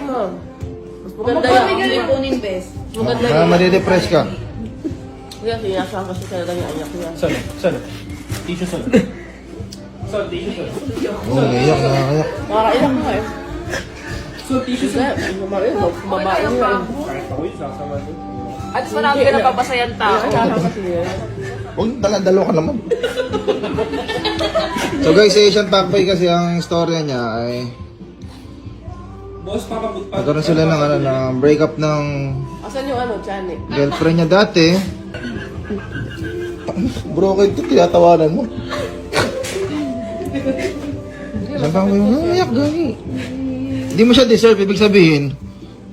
mo. Mas maganda yan. Ipunin, bes. Maganda Ah, yan. madidepress ka. Kuya, sinasama kasi talaga niya anak niya. Saan? Tissue saan? Saan? Tissue saan? Oo, naiyak, nakakayak. Nakakaiyak mo eh. Saan? Tissue saan? Babae niya eh. Kahit ako yung sasama doon. At marami ka napapasayan tao. Nakakasama kasi niya. Huwag dalo ka naman. So guys, si Asian Packboy kasi ang storya niya ay Boss, papabot pa. nagkaroon sila ng, ng breakup ng Asan yung Chanik? girlfriend niya dati. Broken to, tinatawanan mo. Asian Packboy, naiyak gani. Hindi mo siya deserve, ibig sabihin,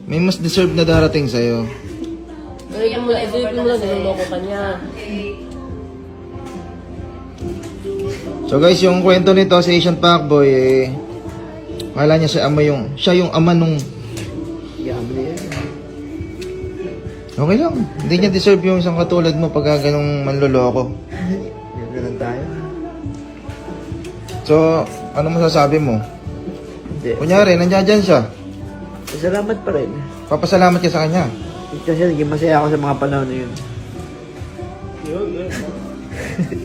may mas deserve na darating sa'yo. Isipin mo na, niloloko ka niya. So guys, yung kwento nito si Asian Packboy eh, akala niya siya yung ama nung okay lang, hindi niya deserve yung isang katulad mo pagka ganong manloloko. Ganun tayo. So, ano masasabi mo? Hindi. Kunyari, nandiyan dyan siya. Salamat pa rin. Papasalamat ka sa kanya. Kasi naging masaya ako sa mga panahon na yun.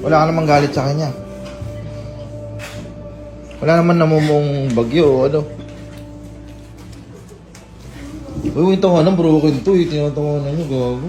Wala ka namang galit sa kanya. Wala naman namumong bagyo o ano. Uy, yung tawanan, broken to eh. Tinatawanan nyo, gago.